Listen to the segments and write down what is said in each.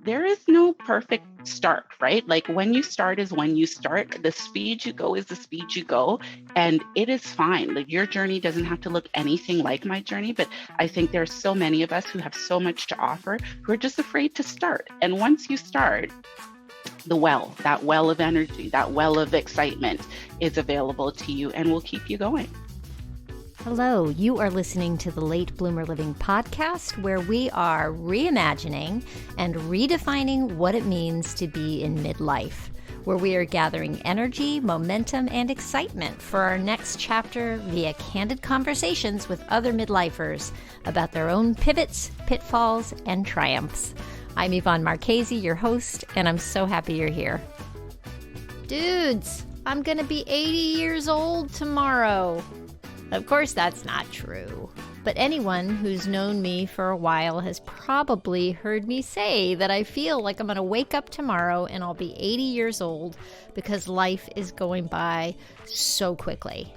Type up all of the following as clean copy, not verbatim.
there is no perfect start, right? Like when you start is when you start. The speed you go is the speed you go. And it is fine. Like your journey doesn't have to look anything like my journey. But I think there's so many of us who have so much to offer who are just afraid to start. And once you start, that well of energy, that well of excitement is available to you and will keep you going. Hello, you are listening to the Late Bloomer Living podcast, where we are reimagining and redefining what it means to be in midlife, where we are gathering energy, momentum, and excitement for our next chapter via candid conversations with other midlifers about their own pivots, pitfalls, and triumphs. I'm Yvonne Marchese, your host, and I'm so happy you're here. Dudes, I'm gonna be 80 years old tomorrow. Of course, that's not true. But anyone who's known me for a while has probably heard me say that I feel like I'm going to wake up tomorrow and I'll be 80 years old because life is going by so quickly.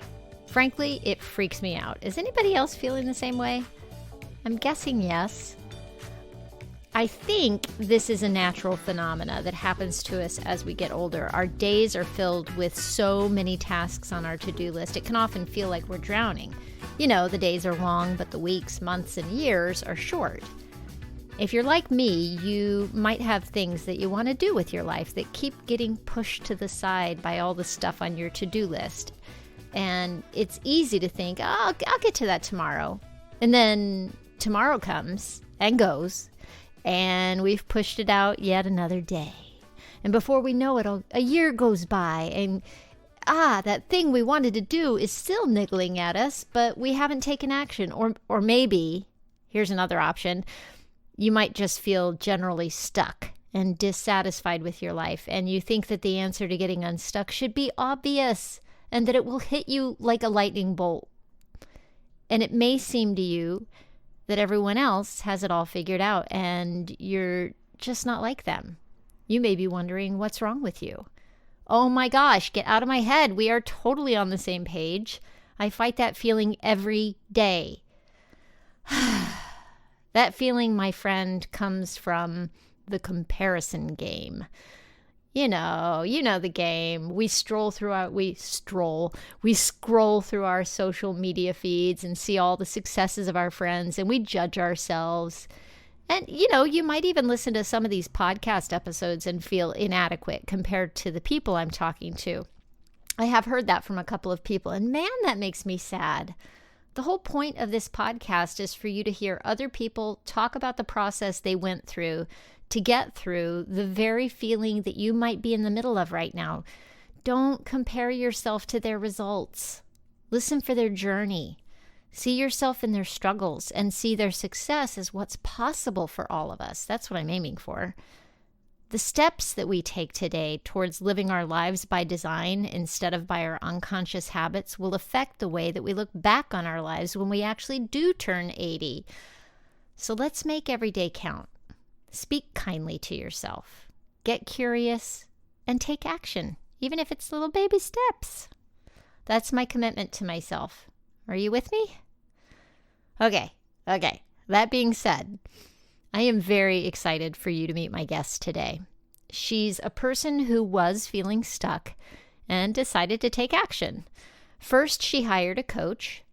Frankly, it freaks me out. Is anybody else feeling the same way? I'm guessing yes. I think this is a natural phenomena that happens to us as we get older. Our days are filled with so many tasks on our to-do list. It can often feel like we're drowning. You know, the days are long, but the weeks, months, and years are short. If you're like me, you might have things that you want to do with your life that keep getting pushed to the side by all the stuff on your to-do list. And it's easy to think, oh, I'll get to that tomorrow. And then tomorrow comes and goes. And we've pushed it out yet another day. And before we know it, a year goes by and that thing we wanted to do is still niggling at us, but we haven't taken action. Or maybe, here's another option, you might just feel generally stuck and dissatisfied with your life. And you think that the answer to getting unstuck should be obvious and that it will hit you like a lightning bolt. And it may seem to you that everyone else has it all figured out and you're just not like them. You may be wondering what's wrong with you. Oh my gosh, get out of my head. We are totally on the same page. I fight that feeling every day. That feeling, my friend, comes from the comparison game. You know the game. We scroll through our social media feeds and see all the successes of our friends and we judge ourselves. And, you might even listen to some of these podcast episodes and feel inadequate compared to the people I'm talking to. I have heard that from a couple of people, and man, that makes me sad. The whole point of this podcast is for you to hear other people talk about the process they went through to get through the very feeling that you might be in the middle of right now. Don't compare yourself to their results. Listen for their journey. See yourself in their struggles and see their success as what's possible for all of us. That's what I'm aiming for. The steps that we take today towards living our lives by design instead of by our unconscious habits will affect the way that we look back on our lives when we actually do turn 80. So let's make every day count. Speak kindly to yourself. Get curious and take action, even if it's little baby steps. That's my commitment to myself. Are you with me? Okay. That being said, I am very excited for you to meet my guest today. She's a person who was feeling stuck and decided to take action. First, she hired a coach.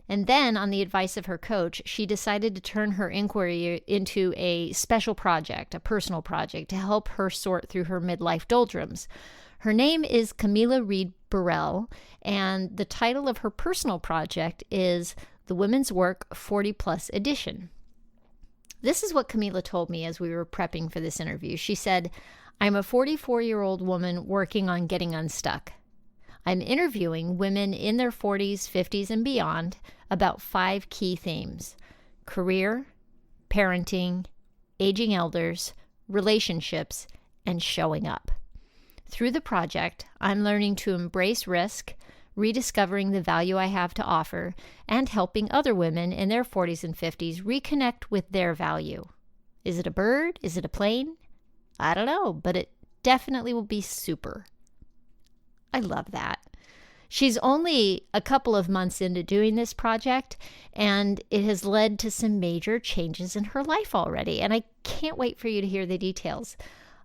And then, on the advice of her coach, she decided to turn her inquiry into a special project, a personal project, to help her sort through her midlife doldrums. Her name is Kamilah Reid-Burrell, and the title of her personal project is The Women's Work 40 Plus Edition. This is what Kamilah told me as we were prepping for this interview. She said, I'm a 44-year-old woman working on getting unstuck. I'm interviewing women in their 40s, 50s, and beyond about 5 key themes: career, parenting, aging elders, relationships, and showing up. Through the project, I'm learning to embrace risk, rediscovering the value I have to offer, and helping other women in their 40s and 50s reconnect with their value. Is it a bird? Is it a plane? I don't know, but it definitely will be super. I love that. She's only a couple of months into doing this project, and it has led to some major changes in her life already. And I can't wait for you to hear the details.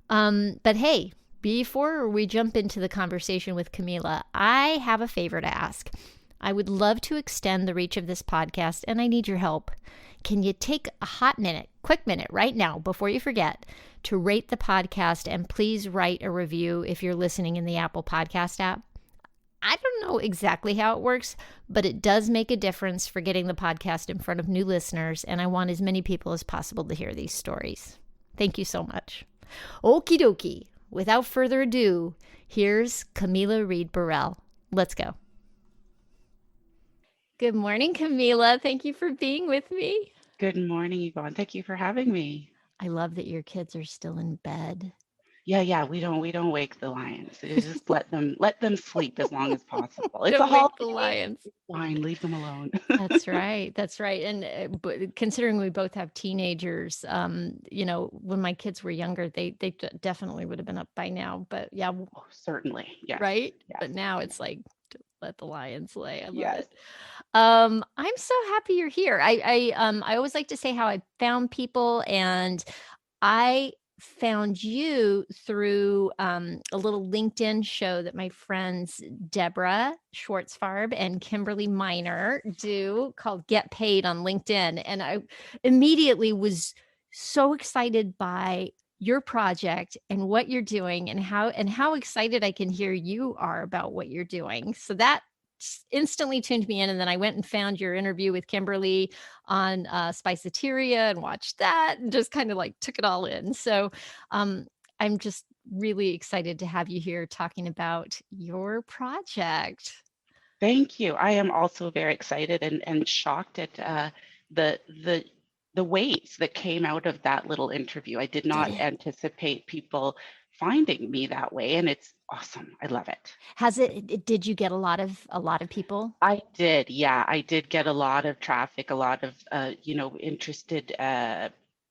But hey, before we jump into the conversation with Kamilah, I have a favor to ask. I would love to extend the reach of this podcast, and I need your help. Can you take a quick minute right now before you forget to rate the podcast, and please write a review if you're listening in the Apple Podcast app? I don't know exactly how it works, but it does make a difference for getting the podcast in front of new listeners, and I want as many people as possible to hear these stories. Thank you so much. Okie dokie. Without further ado, here's Kamilah Reid-Burrell. Let's go. Good morning, Kamilah. Thank you for being with me. Good morning, Yvonne. Thank you for having me. I love that your kids are still in bed. Yeah, we don't wake the lions. It's just let them sleep as long as possible. It's a Don't wake holiday. the lions. It's fine, leave them alone. That's right. That's right. And but considering we both have teenagers, when my kids were younger, they definitely would have been up by now. But yeah, Oh, certainly. Yes. right. Yes. But now it's like let the lions lay. I love Yes. it. I'm so happy you're here. I always like to say how I found people, and I found you through a little LinkedIn show that my friends Deborah Schwartzfarb and Kimberly Miner do called Get Paid on LinkedIn. And I immediately was so excited by your project and what you're doing, and how excited I can hear you are about what you're doing. So that instantly tuned me in. And then I went and found your interview with Kimberly on Spiceteria and watched that and just kind of like took it all in. So I'm just really excited to have you here talking about your project. Thank you. I am also very excited and shocked at the the the waves that came out of that little interview. I did not anticipate people finding me that way, and it's awesome. I love it. Did you get a lot of people? I did, yeah. I did get a lot of traffic, a lot of interested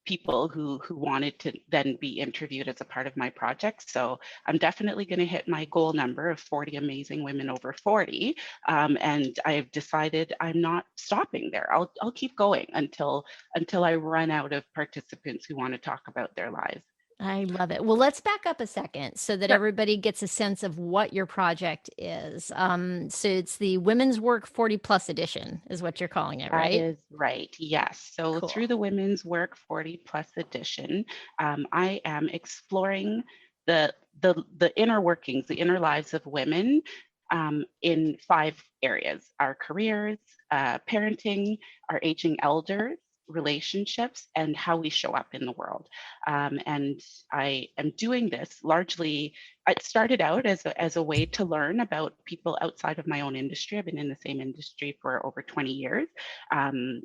people who wanted to then be interviewed as a part of my project. So I'm definitely going to hit my goal number of 40 amazing women over 40, and I've decided I'm not stopping there. I'll keep going until I run out of participants who want to talk about their lives. I love it. Well, let's back up a second so that Sure. everybody gets a sense of what your project is. So it's the Women's Work 40 Plus Edition, is what you're calling it, That right? is right. Yes. So Cool. through the Women's Work 40 Plus edition, I am exploring the inner workings, the inner lives of women in 5 areas: our careers, parenting, our aging elders, relationships, and how we show up in the world. And I am doing this largely. It started out as a way to learn about people outside of my own industry. I've been in the same industry for over 20 years, and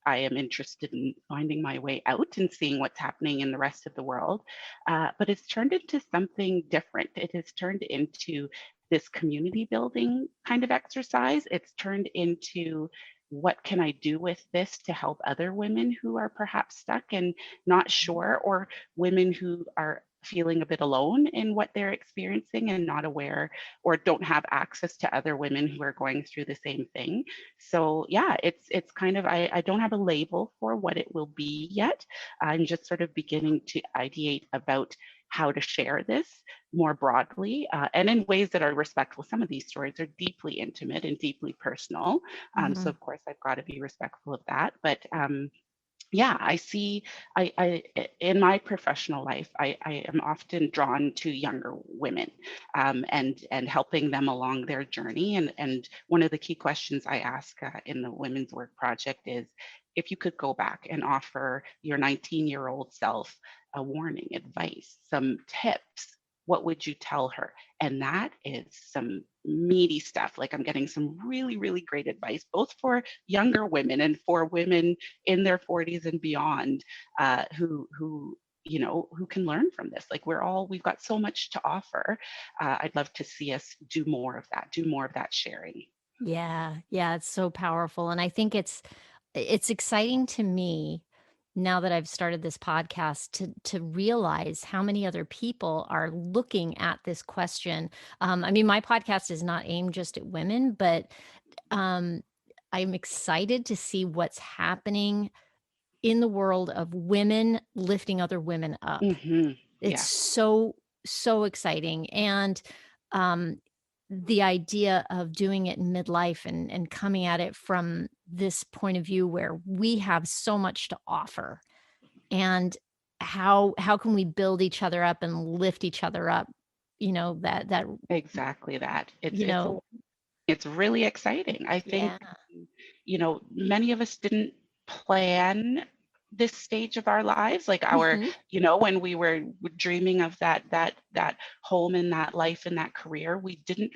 I am interested in finding my way out and seeing what's happening in the rest of the world. But it's turned into something different. It has turned into this community building kind of exercise. It's turned into, what can I do with this to help other women who are perhaps stuck and not sure, or women who are feeling a bit alone in what they're experiencing and not aware or don't have access to other women who are going through the same thing. So yeah, it's kind of, I don't have a label for what it will be yet. I'm just sort of beginning to ideate about how to share this more broadly, and in ways that are respectful. Some of these stories are deeply intimate and deeply personal. So of course I've got to be respectful of that. But yeah, I see, I in my professional life, I am often drawn to younger women, and helping them along their journey. And one of the key questions I ask in the Women's Work Project is, if you could go back and offer your 19-year-old self a warning, advice, some tips, what would you tell her? And that is some meaty stuff. Like, I'm getting some really, really great advice, both for younger women and for women in their 40s and beyond, who can learn from this. Like, we've got so much to offer. I'd love to see us do more of that sharing. Yeah, it's so powerful, and I think it's exciting to me now that I've started this podcast to realize how many other people are looking at this question. I mean, my podcast is not aimed just at women, but um, I'm excited to see what's happening in the world of women lifting other women up. Hmm. It's Yeah, so exciting, and, um, the idea of doing it in midlife and coming at it from this point of view where we have so much to offer, and how can we build each other up and lift each other up, that, exactly that. you know It's really exciting. I think, Yeah. many of us didn't plan this stage of our lives, like Mhm. when we were dreaming of that home and that life and that career, we didn't,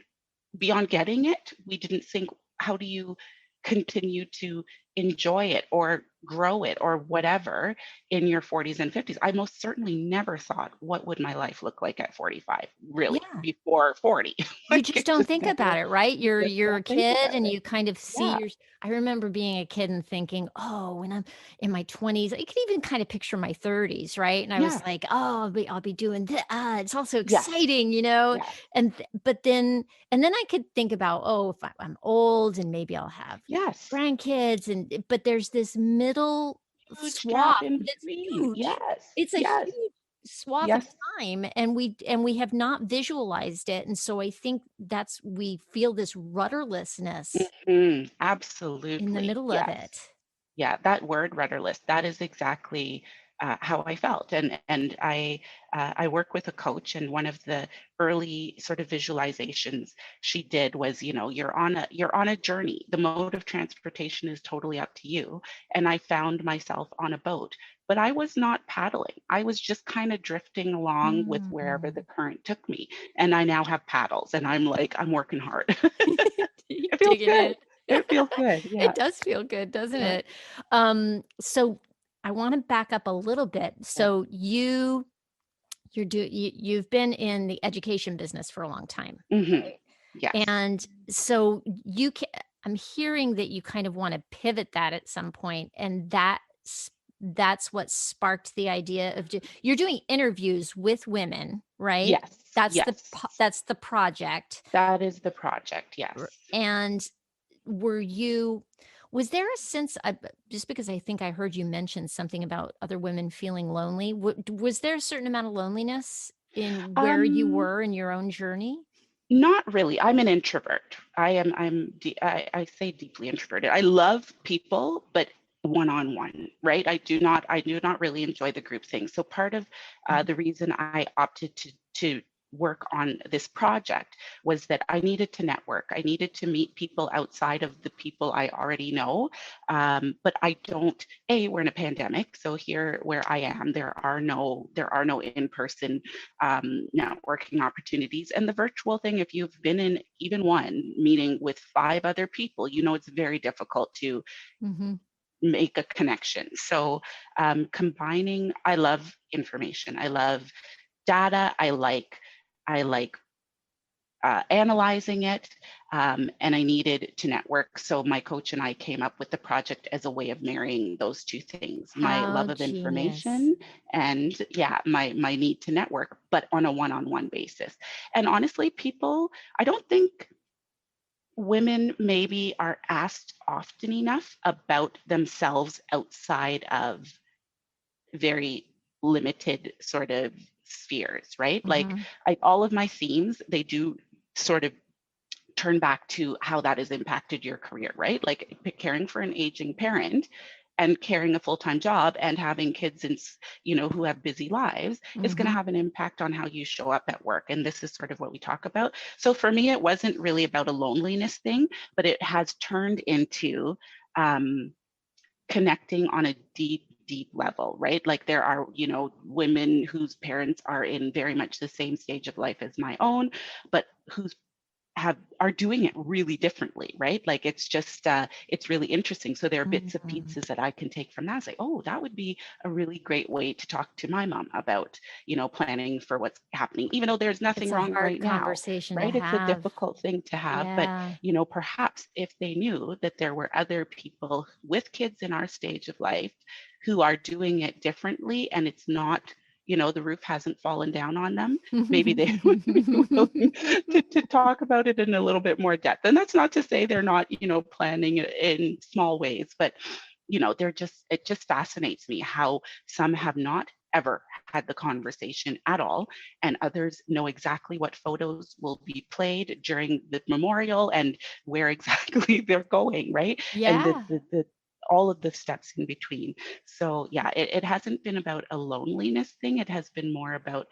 beyond getting it, we didn't think, how do you continue to enjoy it or grow it or whatever in your 40s and 50s? I most certainly never thought, what would my life look like at 45, really, Yeah. before 40? You Like, just it don't just think about never, it, right? you You're just you're a don't think kid about and it. you kind of see Yeah. your I remember being a kid and thinking, "Oh, when I'm in my 20s," I could even kind of picture my 30s, right? And I was Yeah. like, "Oh, I'll be doing this. It's also Yes. exciting, you know?" Yes. But then I could think about, "Oh, if I'm old and maybe I'll have Yes. grandkids," but there's this middle Huge gap swath in that's between. huge. Yes. It's a Yes. huge swath of Yes. time, and we have not visualized it, and so I think that's we feel this rudderlessness Mhm. in the Absolutely. middle of Yes. it. Yeah, that word rudderless, that is exactly how I felt. And I work with a coach, and one of the early sort of visualizations she did was, you're on a journey. The mode of transportation is totally up to you. And I found myself on a boat, but I was not paddling. I was just kind of drifting along with wherever the Mm. current took me. And I now have paddles, and I'm like, I'm working hard. You're It feels digging good. in. It feels good. It Yeah. does feel good, doesn't Yeah. it? So I wanna back up a little bit. Yeah. So you've been in the education business for a long time, Hmm. right? Yes. And so I'm hearing that you kind of wanna pivot that at some point, and that's what sparked the idea of you're doing interviews with women, right? Yes. Yes. That's the project. That is the project. R Yes. and were you was there a sense just because I think I heard you mention something about other women feeling lonely, was there a certain amount of loneliness in where you Um, were in your own journey? Not really. I'm an introvert. I say deeply introverted. I love people, but one on one, right? I do not really enjoy the group thing. So part of Mhm. the reason I opted to work on this project was that I needed to network. I needed to meet people outside of the people I already know. But I don't. We're in a pandemic, so here where I am, there are no in-person networking opportunities. And the virtual thing, if you've been in even one meeting with five other people, it's very difficult to Mhm. make a connection. So combining, I love information. I love data. I like analyzing it, and I needed to network. So my coach and I came up with the project as a way of marrying those two things: my How love of genius. information and, yeah, my need to network, but on a one-on-one basis. And honestly, I don't think women maybe are asked often enough about themselves outside of very limited sort of spheres, right? Like, Mhm. all of my themes, they do sort of turn back to how that has impacted your career, right? Like, caring for an aging parent and carrying a full-time job and having kids who have busy lives is going to Mhm. have an impact on how you show up at work. And this is sort of what we talk about. So for me, it wasn't really about a loneliness thing, but it has turned into um, connecting on a deep level, right? Like, there are, women whose parents are in very much the same stage of life as my own, but whose are doing it really differently, right? Like, it's really interesting. So there are bits of Mhm. pieces that I can take from that and say, oh, that would be a really great way to talk to my mom about, planning for what's happening, even though there's It's nothing a wrong hard right now, conversation to right? It's a have. difficult thing to have, but Yeah. perhaps if they knew that there were other people with kids in our stage of life who are doing it differently, and it's not, the roof hasn't fallen down on them, maybe they would be willing to talk about it in a little bit more depth. And that's not to say they're not, planning it in small ways, but it just fascinates me how some have not ever had the conversation at all, and others know exactly what photos will be played during the memorial and where exactly they're going, right? And Yeah. the all of the steps in between. So yeah, it hasn't been about a loneliness thing. It has been more about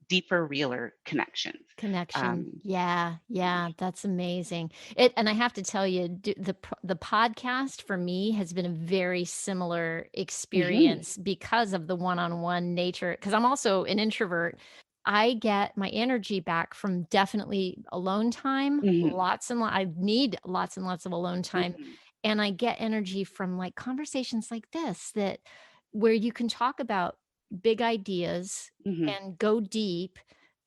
deeper, realer connections. Connection. Um, Yeah, yeah, that's amazing. And I have to tell you, the podcast for me has been a very similar mhm, experience because of the one-on-one nature. Because I'm also an introvert. I get my energy back from definitely alone time, mhm, lots and I need lots and lots of alone time, mhm, and I get energy from like conversations like this that where you can talk about big ideas mhm, and go deep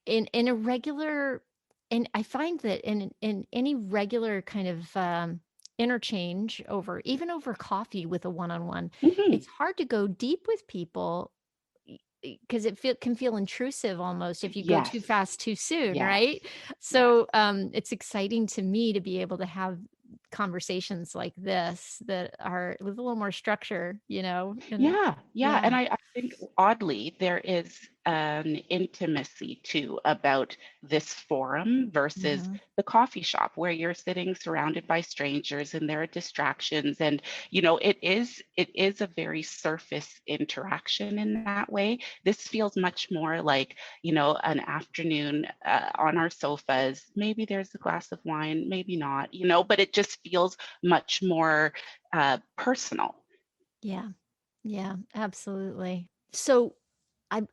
in a regular, and I find that in any regular kind of, interchange over even over coffee with a one-on-one, mhm. it's hard to go deep with people because can feel intrusive almost if you go too Yes, fast too soon, yes, right? yes. So, it's exciting to me to be able to have conversations like this that are with a little more structure, and Yeah, yeah. yeah. And I think oddly, there is an intimacy too about this forum versus Mhm. the coffee shop where you're sitting surrounded by strangers and there are distractions. And, it is a very surface interaction in that way. This feels much more like, an afternoon on our sofas. Maybe there's a glass of wine, maybe not, but it just feels much more personal. Yeah. Yeah, absolutely. So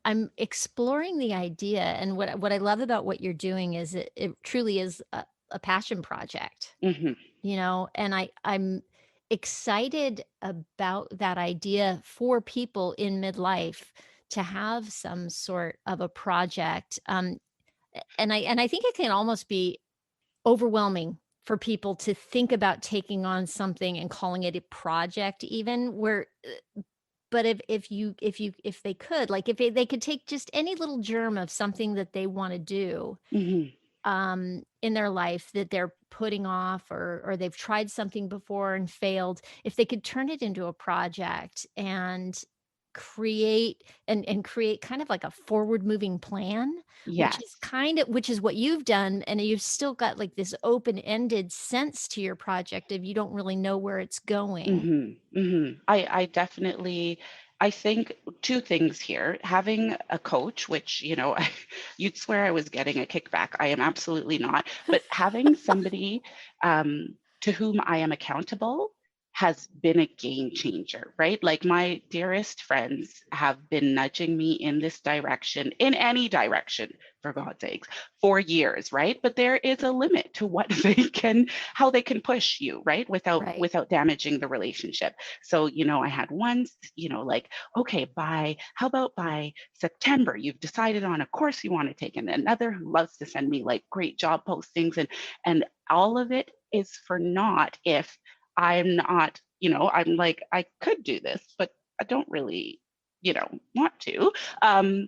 I'm exploring the idea, and what I love about what you're doing is it truly is a passion project, Mhm. and I'm excited about that idea for people in midlife to have some sort of a project. And I think it can almost be overwhelming for people to think about taking on something and calling it a project even where but if they could, like, if they could take just any little germ of something that they wanna do, Mhm. in their life that they're putting off or they've tried something before and failed, if they could turn it into a project and create kind of like a forward moving plan, Yes. which is what you've done, and you've still got, like, this open-ended sense to your project if you don't really know where it's going. Mhm. Mhm. I definitely I think two things here. Having a coach, which, you'd swear I was getting a kickback. I am absolutely not. But having somebody to whom I am accountable has been a game changer, right? Like my dearest friends have been nudging me in this direction, in any direction, for God's sakes, for years, right? But there is a limit to what how they can push you, right? Without Right. without damaging the relationship. So, I had one, like, okay, how about by September, you've decided on a course you want to take, and another who loves to send me like great job postings, and all of it is for naught if I'm not, I'm like, I could do this, but I don't really, want to. Um,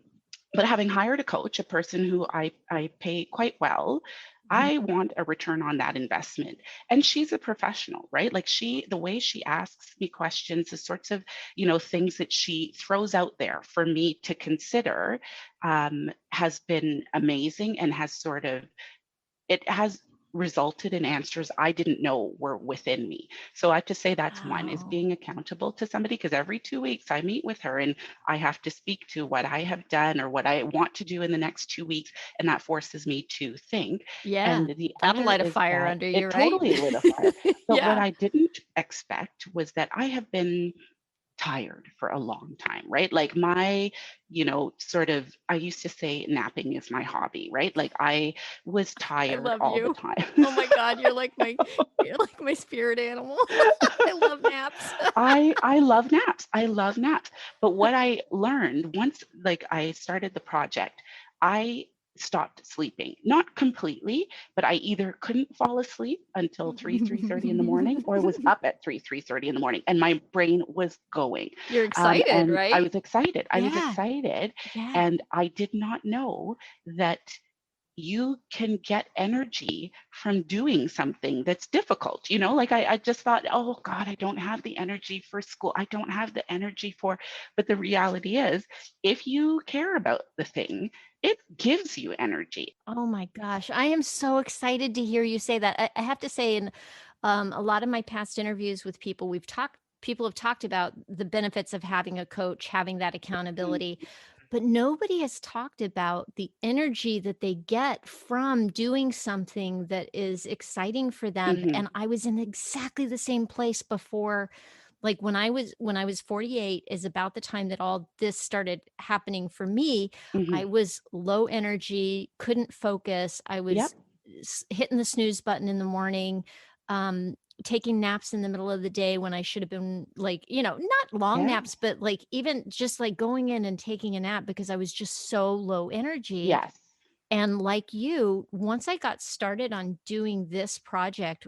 but having hired a coach, a person who I pay quite well, I Mhm. want a return on that investment. And she's a professional, right? Like the way she asks me questions, the sorts of, things that she throws out there for me to consider, has been amazing and it has resulted in answers I didn't know were within me. So I have to say that's one is Wow. being accountable to somebody, because every 2 weeks I meet with her and I have to speak to what I have done or what I want to do in the next 2 weeks. And that forces me to think. Yeah. And the That'll other light a is fire that under you, it right? totally lit a fire. But what Yeah. I didn't expect was that I have been tired for a long time, right? Like sort of, I used to say napping is my hobby, right? Like I was I tired love all the you. time. Oh my god, you're like my spirit animal. I love naps. I love naps. I love naps. But what I learned once like I started the project, I stopped sleeping. Not completely, but I either couldn't fall asleep until 3:30 in the morning, or was up at 3:30 in the morning, and my brain was going. You're excited, And I right? was excited. I was Yeah. excited, Yeah. and I did not know that you can get energy from doing something that's difficult. Like I just thought, oh God, I don't have the energy for school. I don't have the energy for, but the reality is, if you care about the thing, it gives you energy. Oh my gosh, I am so excited to hear you say that. I have to say, in a lot of my past interviews with people, people have talked about the benefits of having a coach, having that accountability, but nobody has talked about the energy that they get from doing something that is exciting for them. Mm-hmm, And I was in exactly the same place before. Like when I was 48 is about the time that all this started happening for me. mm-hmm. I was low energy, couldn't focus. I Yep. was hitting the snooze button in the morning, um, taking naps in the middle of the day when I should have been, like, not long Yeah. naps, but like even just like going in and taking a nap because I was just so low energy. Yes. And like you, once I got started on doing this project,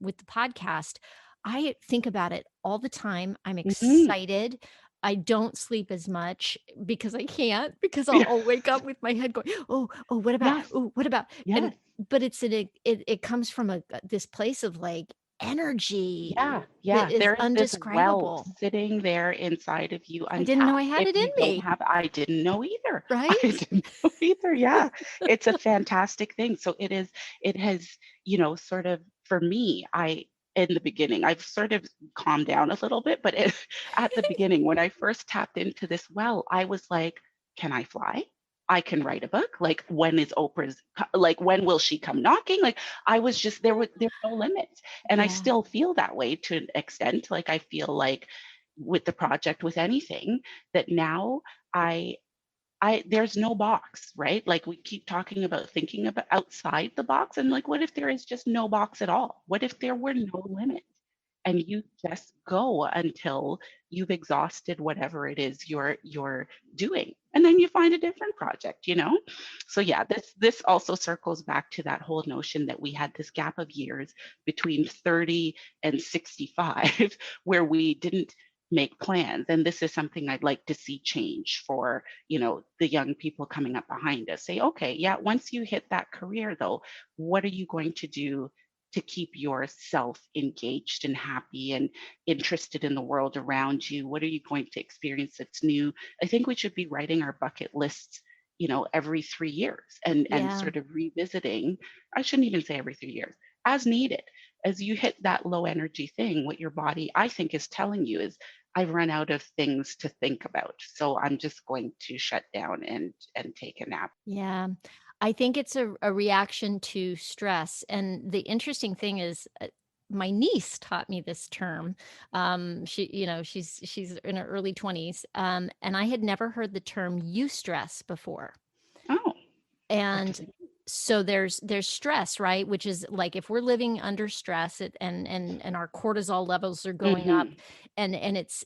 with the podcast, I think about it all the time. I'm Mm-hmm. excited. I don't sleep as much because I can't, because I'll, Yeah. I'll wake up with my head going, oh, what about, Yes. oh, what about, Yes. and but it comes from this place of like energy Yeah, that yeah. is There is this well undescribable. sitting there inside of you I didn't know I untapped. had If it in you don't me, have, I didn't know either. I right? didn't know either. Yeah. It's a fantastic thing. So it has, sort of, for me, in the beginning, I've sort of calmed down a little bit, but at the beginning, when I first tapped into this well, I was like, can I fly? I can write a book. Like, like, when will she come knocking? Like, I was just, there were no limits. And I Yeah. still feel that way to an extent. Like, I feel like with the project, with anything, that now I there's no box, right? Like, we keep talking about thinking about outside the box, and like, what if there is just no box at all? What if there were no limits, and you just go until you've exhausted whatever it is you're doing, and then you find a different project. So yeah, this also circles back to that whole notion that we had this gap of years between 30 and 65 where we didn't make plans, and this is something I'd like to see change for the young people coming up behind us. Say, okay, yeah, once you hit that career though, what are you going to do to keep yourself engaged and happy and interested in the world around you? What are you going to experience that's new? I think we should be writing our bucket lists, every 3 years, and Yeah. sort of revisiting. I shouldn't even say every 3 years, as needed. As you hit that low energy thing, what your body, I think, is telling you is, I've run out of things to think about. So I'm just going to shut down and take a nap. Yeah. I think it's a reaction to stress. And the interesting thing is, my niece taught me this term. She's in her early 20s. And I had never heard the term eustress before. Oh, what does And it so there's stress, right? Which is like if we're living under stress, and our cortisol levels are mean? going up, Mm-hmm.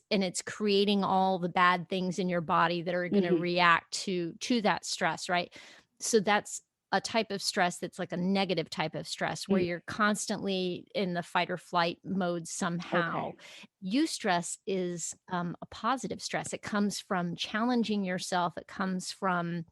and it's creating all the bad things in your body that are going to Mm-hmm. react to that stress, right? So that's a type of stress that's like a negative type of stress where Mm. you're constantly in the fight or flight mode somehow. Okay. Eustress is a positive stress. It comes from challenging yourself. It comes from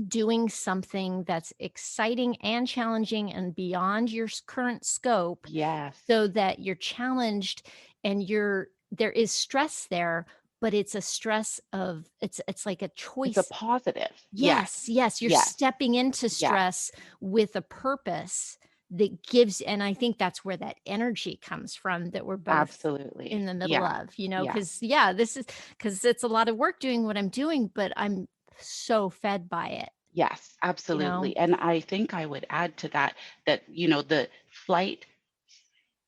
doing something that's exciting and challenging and beyond your current scope, Yes. so that you're challenged, and there is stress there, but it's a stress of, it's like a It's a choice. positive. Yes. Yes, yes, you're Yes. stepping into Yes. stress with a purpose that gives, and I think that's where that energy comes from that we're both in Absolutely. the middle Yeah. of, Yeah. because yeah, this is, because it's a lot of work doing what I'm doing, but I'm so fed by it, Yes, you know? absolutely. And I think I would add to that, the flight,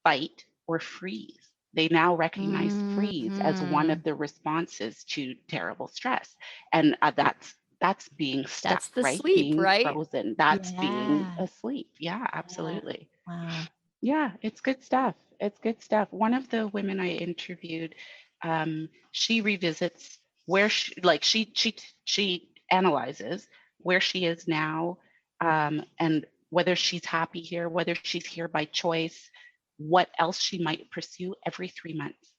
fight, or freeze. They now recognize freeze as one Mhm. of the responses to terrible stress. And that's being stuck, That's the right? sleep, Being right? frozen. That's being Yeah, asleep. Yeah, yeah. absolutely. Wow. Yeah, it's good stuff. It's good stuff. One of the women I interviewed, she revisits where she, like she analyzes where she is now, and whether she's happy here, whether she's here by choice, what else she might pursue every 3 months.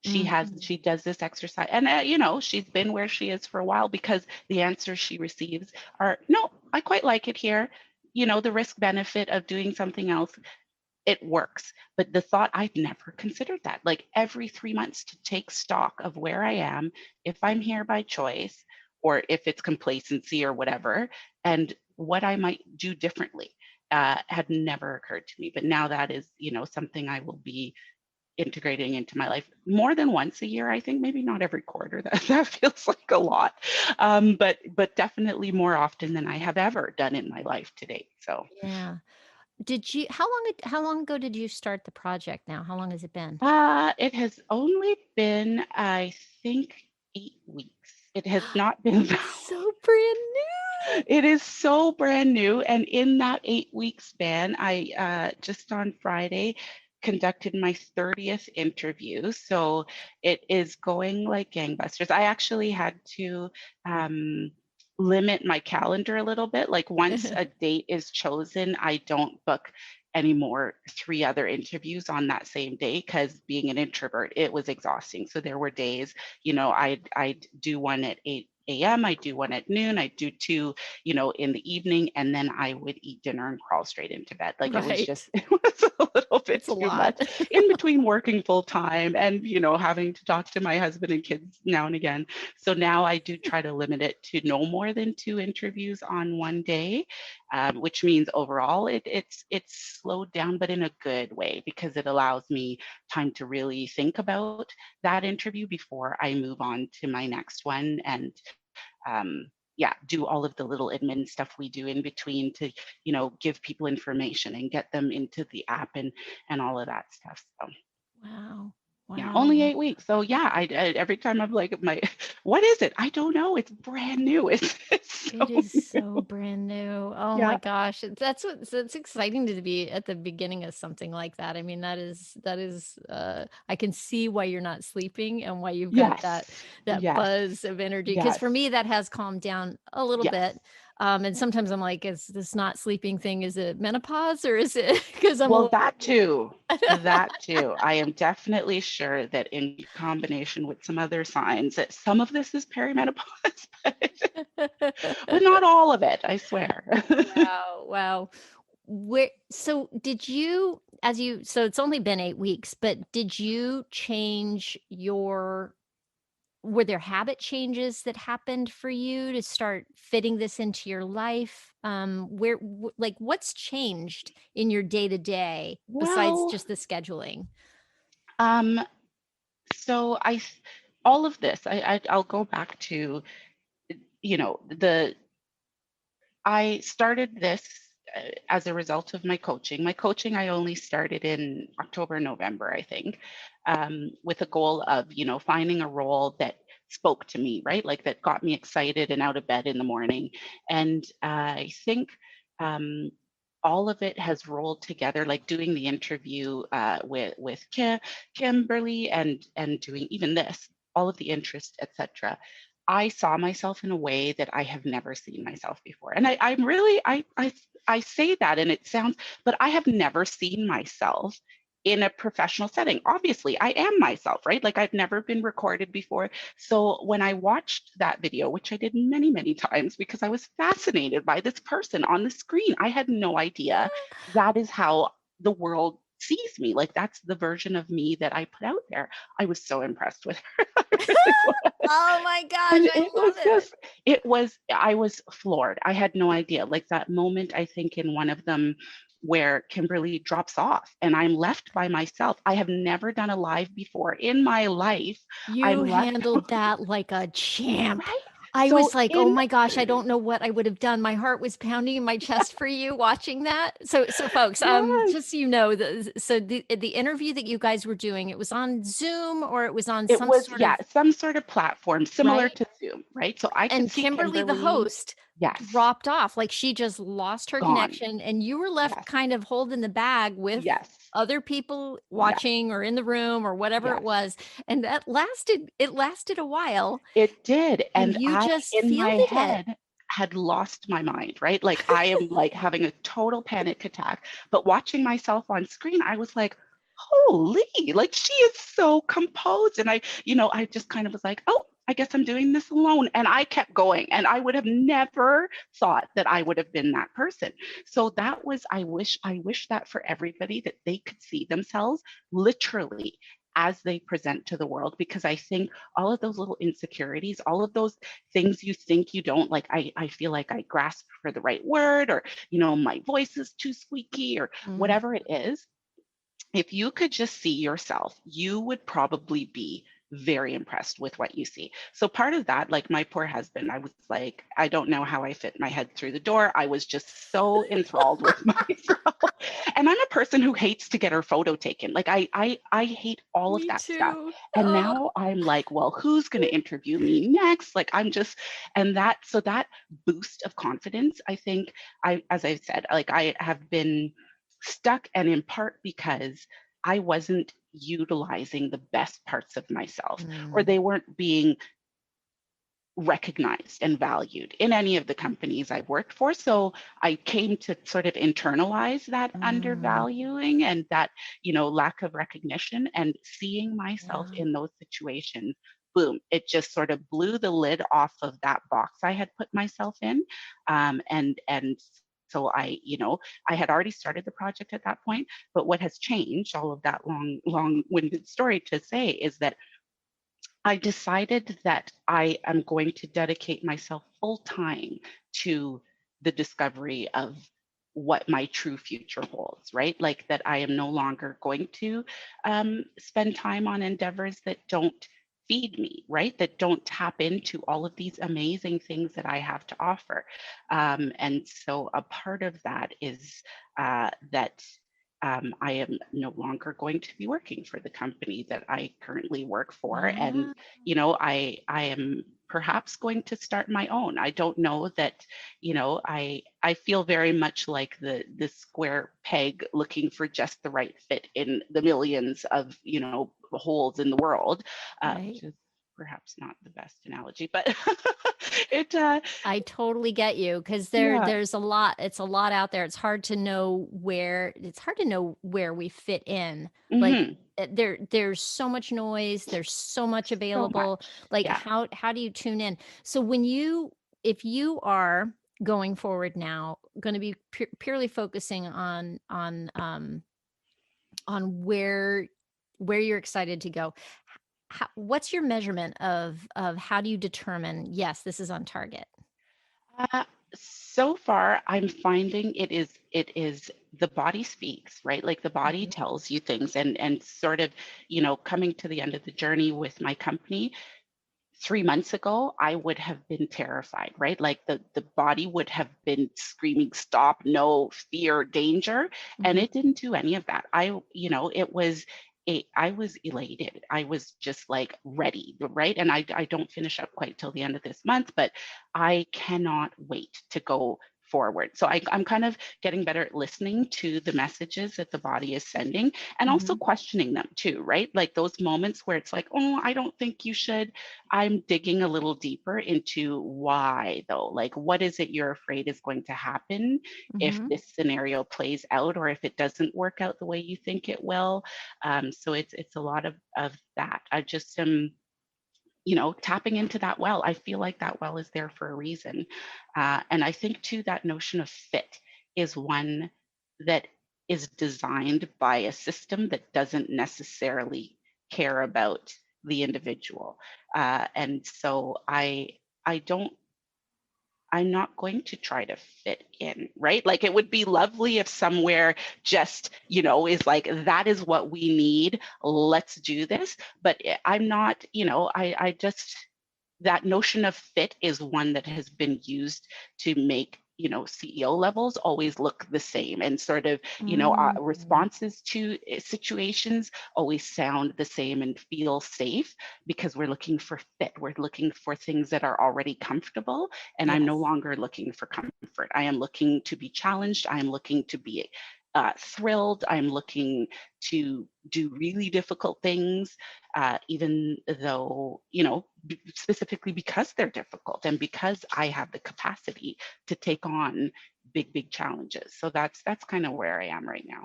Mhm. She does this exercise, and she's been where she is for a while because the answers she receives are, no, I quite like it here. The risk benefit of doing something else, it works. But the thought, I've never considered that, like every 3 months to take stock of where I am, if I'm here by choice, or if it's complacency or whatever, and what I might do differently, had never occurred to me. But now that is, something I will be integrating into my life more than once a year. I think maybe not every quarter. That feels like a lot, but definitely more often than I have ever done in my life to date. So Yeah. How long ago did you start the project now? How long has it been? it has only been, I think, 8 weeks. It has not been that. So brand new. It is so brand new. And in that 8 week span, I just on Friday conducted my 30th interview. So it is going like gangbusters. I actually had to um, limit my calendar a little bit. Like once a date is chosen, I don't book any more 3 other interviews on that same day, because being an introvert, it was exhausting. So there were days, I'd do one at 8 a.m., I do one at noon, I do two, in the evening, and then I would eat dinner and crawl straight into bed. Like it was Right. just, it was a little It's bit a too lot. much in between working full time and, having to talk to my husband and kids now and again. So now I do try to limit it to no more than 2 interviews on one day, which means overall it's slowed down, but in a good way, because it allows me time to really think about that interview before I move on to my next one. And yeah, do all of the little admin stuff we do in between to, give people information and get them into the app and all of that stuff. So Wow. yeah, only Wow. 8 weeks. So yeah, I every time I'm like, what is it? I don't know. It's brand new. It's It so is so new. brand new. Oh my Yeah. gosh. That's exciting to be at the beginning of something like that. I mean, I can see why you're not sleeping and why you've got Yes. that Yes. buzz of energy. Because Yes. for me, that has calmed down a little Yes. bit. And sometimes I'm like, is this not sleeping thing, is it menopause or is it because I'm a Well, little that too. That too. I am definitely sure that in combination with some other signs that some of this is perimenopause, but not all of it, I swear. Wow, wow. So did you, so it's only been 8 weeks, but did you change were there habit changes that happened for you to start fitting this into your life? Like what's changed in your day to day besides Well, just the scheduling? um, so all of this, I'll go back to, the I started this as a result of my coaching. My coaching, I only started in October, November, I think, with a goal of, finding a role that spoke to me, right? Like that got me excited and out of bed in the morning. And I think all of it has rolled together, like doing the interview with Kimberly and doing even this, all of the interest, etc. I saw myself in a way that I have never seen myself before. And I'm really, I say that and it sounds, but I have never seen myself in a professional setting. Obviously, I am myself, right? Like I've never been recorded before. So when I watched that video, which I did many, many times because I was fascinated by this person on the screen, I had no idea that is how the world sees me. Like that's the version of me that I put out there. I was so impressed with her. I really was. Oh my gosh, And I it was love it. just, I was floored. I had no idea. Like that moment, I think in one of them where Kimberly drops off and I'm left by myself. I have never done a live before in my life. You I'm left, handled that like a champ. right? I So was like, "Oh in, my gosh, I don't know what I would have done." My heart was pounding in my chest for you watching that. So folks, yes, just so you know, the interview that you guys were doing, it was on Zoom or it was on it some was, sort yeah, of, some sort of platform similar right? to Zoom, right? So I could And see Kimberly, the Kimberly, host, yes, dropped off. Like she just lost her gone. connection and you were left Yes, kind of holding the bag with yes, other people yes, watching or in the room or whatever it yes. was. And it lasted a while It did. and And you I, just in my fielded it. head, had lost my mind, right? Like I am like having a total panic attack, but watching myself on screen, I was like, holy, like she is so composed. And I just kind of was like, oh, I guess I'm doing this alone. And I kept going. And I would have never thought that I would have been that person. So that was, I wish that for everybody, that they could see themselves literally as they present to the world, because I think all of those little insecurities, all of those things you think you don't like, I feel like I grasp for the right word, or my voice is too squeaky, or Mm. whatever it is. If you could just see yourself, you would probably be very impressed with what you see. So part of that, like my poor husband, I was like, I don't know how I fit my head through the door. I was just so enthralled with myself. And I'm a person who hates to get her photo taken. Like I hate all of Me that stuff. too. And Oh. now I'm like, well, who's going to interview me next? Like I'm just, and that boost of confidence, I think as I've said, like I have been stuck, and in part because I wasn't utilizing the best parts of myself, or Mm. they weren't being recognized and valued in any of the companies I've worked for. So I came to sort of internalize that Mm. undervaluing and that, lack of recognition, and seeing myself Yeah. in those situations. Boom, it just sort of blew the lid off of that box I had put myself in. And so I had already started the project at that point. But what has changed, all of that long-winded story to say, is that I decided that I am going to dedicate myself full time to the discovery of what my true future holds, right? Like that I am no longer going to spend time on endeavors that don't feed me, right? That don't tap into all of these amazing things that I have to offer. And so a part of that is that I am no longer going to be working for the company that I currently work for. And, Ah. I am perhaps going to start my own. I don't know that, I feel very much like the square peg looking for just the right fit in the millions of, holes in the world, Right. which is perhaps not the best analogy, but it, I totally get you because yeah. there's a lot. It's a lot out there. It's hard to know where we fit in. Like Hmm. there's so much noise. There's so much So available. much. Like Yeah. how do you tune in? So if you are going forward now, going to be purely focusing on where you're excited to go. What's your measurement of how do you determine yes, this is on target? Uh, so far, I'm finding it is the body speaks, right? Like the body Mhm. tells you things, and sort of, coming to the end of the journey with my company. 3 months ago, I would have been terrified, right? Like the body would have been screaming, stop, no, fear, danger. And Mhm. it didn't do any of that. I was elated. I was just like ready, right? And I don't finish up quite till the end of this month, but I cannot wait to go forward. So I'm kind of getting better at listening to the messages that the body is sending, and also Mhm. questioning them too, right? Like those moments where it's like, oh, I don't think you should. I'm digging a little deeper into why, though. Like, what is it you're afraid is going to happen if Mhm. this scenario plays out, or if it doesn't work out the way you think it will? So it's a lot of that. I just am, tapping into that well. I feel like that well is there for a reason, and I think too that notion of fit is one that is designed by a system that doesn't necessarily care about the individual, and so I don't. I'm not going to try to fit in, right? Like it would be lovely if somewhere just, is like, that is what we need. Let's do this. But I'm not, I just, that notion of fit is one that has been used to make, CEO levels always look the same, and sort of, Mhm. responses to situations always sound the same and feel safe, because we're looking for fit. We're looking for things that are already comfortable, and I'm no Yes. longer looking for comfort. I am looking to be challenged. I am looking to be thrilled. I'm looking to do really difficult things, even though, specifically because they're difficult and because I have the capacity to take on big challenges. So that's kind of where I am right now.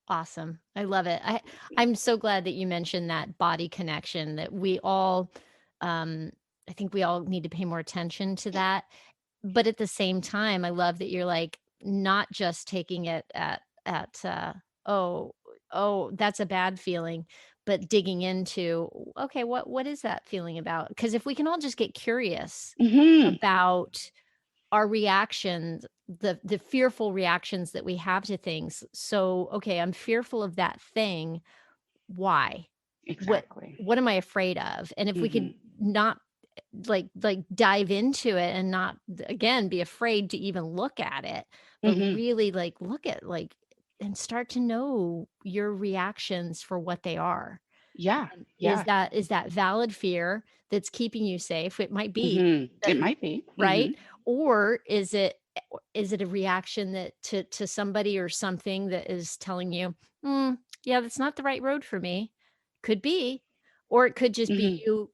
Awesome. I love it. I'm so glad that you mentioned that body connection that we all um I think we all need to pay more attention to that. But at the same time, I love that you're like not just taking it at oh, oh, that's a bad feeling, but digging into okay, what is that feeling about? Because if we can all just get curious Hmm. about our reactions, the fearful reactions that we have to things. So, okay, I'm fearful of that thing. Why? What Exactly. what am I afraid of? And if we could Hmm. not like dive into it and not again be afraid to even look at it, but Hmm. really like look at like and start to know your reactions for what they are. Yeah. And Yeah. is that valid fear that's keeping you safe? It might be, Hmm. that It might be. Hmm. right? Or is it a reaction that to somebody or something that is telling you, yeah, that's not the right road for me." Could be, or it could just be Hmm. you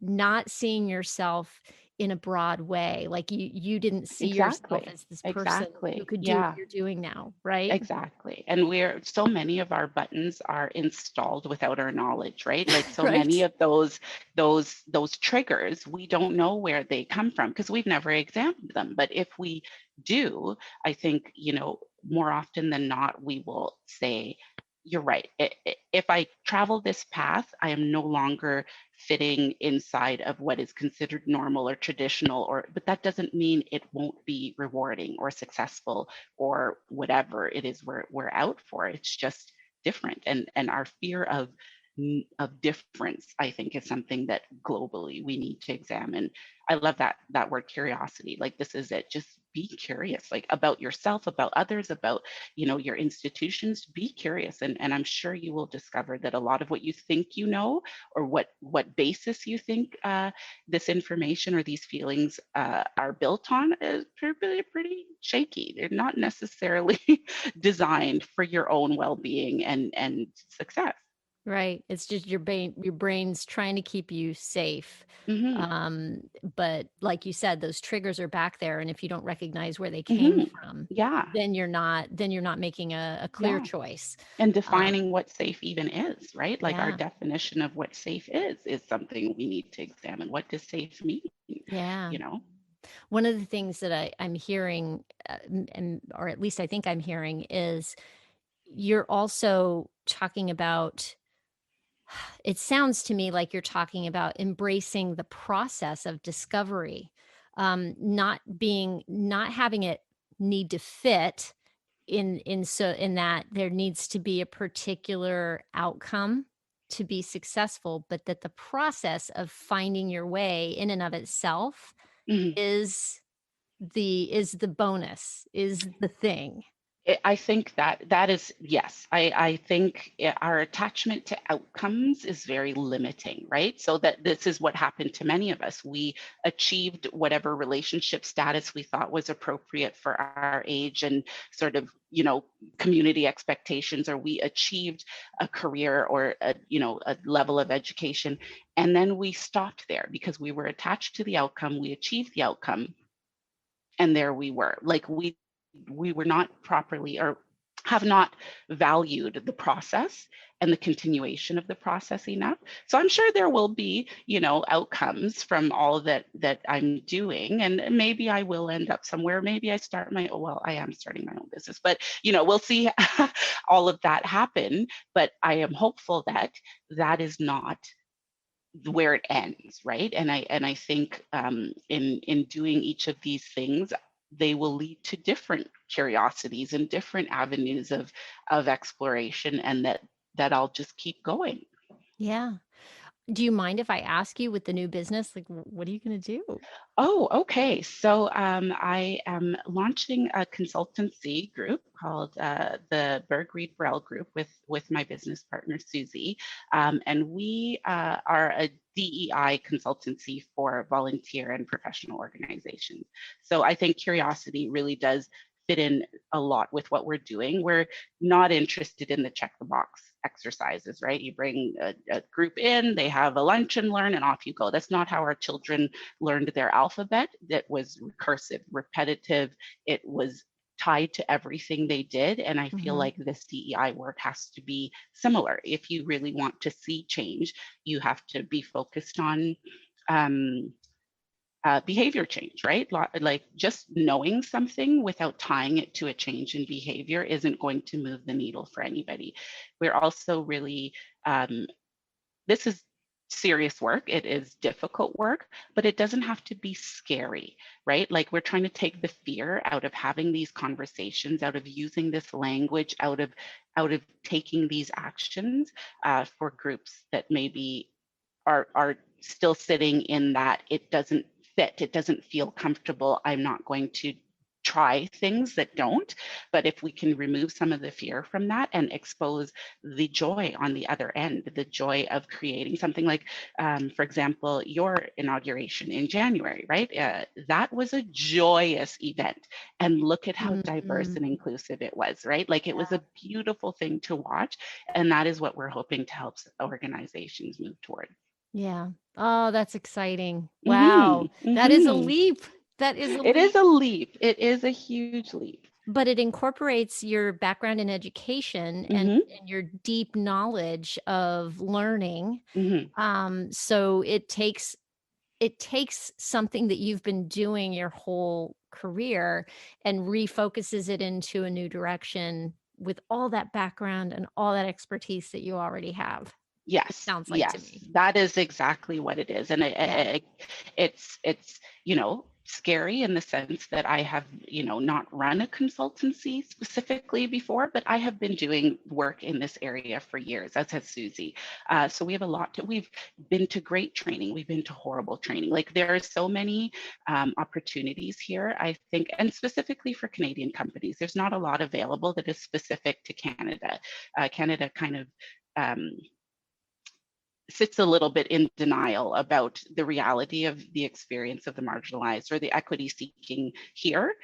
not seeing yourself in a broad way, like you didn't see yourself Exactly. as this person who Exactly. could do what Yeah. you're doing now, right? Exactly. And so many of our buttons are installed without our knowledge, right? Like so many Right? of those triggers, we don't know where they come from because we've never examined them. But if we do, I think, more often than not, we will say, you're right. If I travel this path, I am no longer fitting inside of what is considered normal or traditional, but that doesn't mean it won't be rewarding or successful or whatever it is we're out for. It's just different, and our fear of difference, I think, is something that globally we need to examine. I love that word curiosity. Like, this is it. Just be curious, like, about yourself, about others, about your institutions. Be curious, and I'm sure you will discover that a lot of what you think or what basis you think this information or these feelings are built on is pretty shaky. They're not necessarily designed for your own well-being and success. Right. It's just your brain's trying to keep you safe. Hmm. Um, but like you said, those triggers are back there, and if you don't recognize where they came Hmm. from, Yeah. then you're not making a clear Yeah. choice. And Um, defining what safe even is, right? Like, our yeah. definition of what safe is something we need to examine. What does safe mean? Yeah. You know? One of the things that I'm hearing, and or at least I think I'm hearing, is you're also talking about it sounds to me like you're talking about embracing the process of discovery, not having it need to fit in that there needs to be a particular outcome to be successful, but that the process of finding your way in and of itself Mhm. is the bonus, is the thing. I think that is, yes. I think our attachment to outcomes is very limiting, right? So that this is what happened to many of us. We achieved whatever relationship status we thought was appropriate for our age and sort of, community expectations, or we achieved a career or a level of education. And then we stopped there because we were attached to the outcome. We achieved the outcome, and there we were. Like, we were not properly, or have not valued the process and the continuation of the process enough. So I'm sure there will be, outcomes from all that I'm doing, and maybe I will end up somewhere. Maybe I am starting my own business, but we'll see all of that happen. But I am hopeful that that is not where it ends, right? And I think, in doing each of these things, they will lead to different curiosities and different avenues of exploration, and that I'll just keep going. Yeah. Do you mind if I ask you with the new business, like, what are you gonna do? Oh, okay. So, I am launching a consultancy group called, the Reid-Burrell Group, with my business partner Susie, and we are a DEI consultancy for volunteer and professional organizations. So I think curiosity really does fit in a lot with what we're doing. We're not interested in the check the box exercises, right? You bring a group in, they have a lunch and learn, and off you go. That's not how our children learned their alphabet. That was recursive, repetitive. It was tied to everything they did. And I feel like this DEI work has to be similar. If you really want to see change, you have to be focused on behavior change, right? Like just knowing something without tying it to a change in behavior isn't going to move the needle for anybody. We're also really, this is serious work. It is difficult work, but it doesn't have to be scary, right? Like we're trying to take the fear out of having these conversations, out of using this language, out of taking these actions for groups that maybe are still sitting in that it doesn't fit, it doesn't feel comfortable. I'm not going to try things that don't. But if we can remove some of the fear from that and expose the joy on the other end, the joy of creating something like, for example, your inauguration in January, right? That was a joyous event. And look at how diverse and inclusive it was, right? Like it was a beautiful thing to watch. And that is what we're hoping to help organizations move toward. Yeah. Oh, that's exciting. Wow. That is a leap. That is a It leap. is a leap. It is a huge leap. But it incorporates your background in education and your deep knowledge of learning. So it takes something that you've been doing your whole career and refocuses it into a new direction with all that background and all that expertise that you already have. Yes, Sounds like to yes, me. that is exactly what it is. And it's, you know, scary in the sense that I have, you know, not run a consultancy specifically before, but I have been doing work in this area for years, as has Susie. So we have a lot to, we've been to great training, we've been to horrible training. Like there are so many opportunities here, I think, and specifically for Canadian companies, there's not a lot available that is specific to Canada. Canada kind of, sits a little bit in denial about the reality of the experience of the marginalized or the equity seeking here.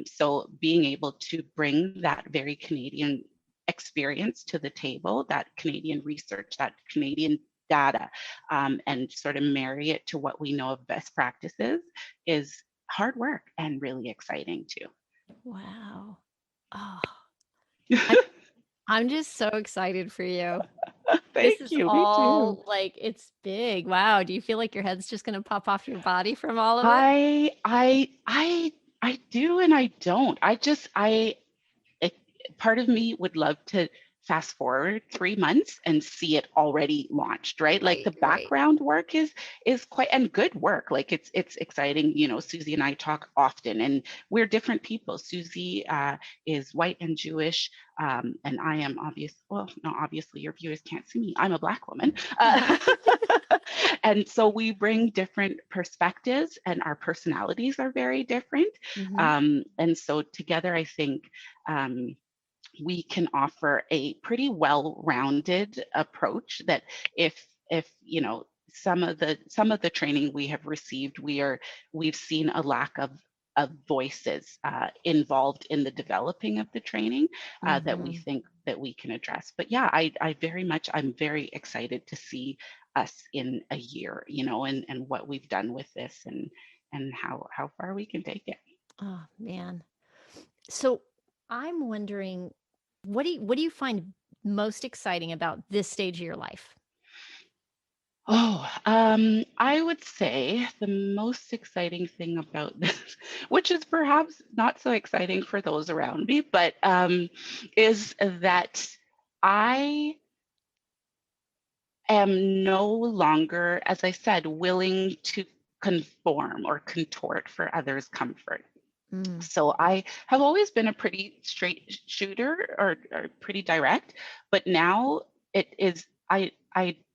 So being able to bring that very Canadian experience to the table, that Canadian research, that Canadian data, and sort of marry it to what we know of best practices is hard work and really exciting too. Wow. Oh, I'm just so excited for you. This Thank is you. Me too. all like it's big. Wow. Do you feel like your head's just gonna pop off your body from all of it? I do and I don't. Part of me would love to fast forward 3 months and see it already launched, right? Like the Right. background work is quite and good work. Like it's exciting. You know, Susie and I talk often, and we're different people. Susie is white and Jewish, and I am obviously your viewers can't see me. I'm a Black woman. And so we bring different perspectives, and our personalities are very different. And so together, I think we can offer a pretty well-rounded approach that if you know some of the training we have received, we've seen a lack of voices involved in the developing of the training that we think that we can address. But yeah, I'm very excited to see us in a year, you know, and what we've done with this and how far we can take it. Oh man. So I'm wondering, what do you find most exciting about this stage of your life? Oh, I would say the most exciting thing about this, which is perhaps not so exciting for those around me, but is that I am no longer, as I said, willing to conform or contort for others' comfort. So I have always been a pretty straight shooter or pretty direct, but now it is I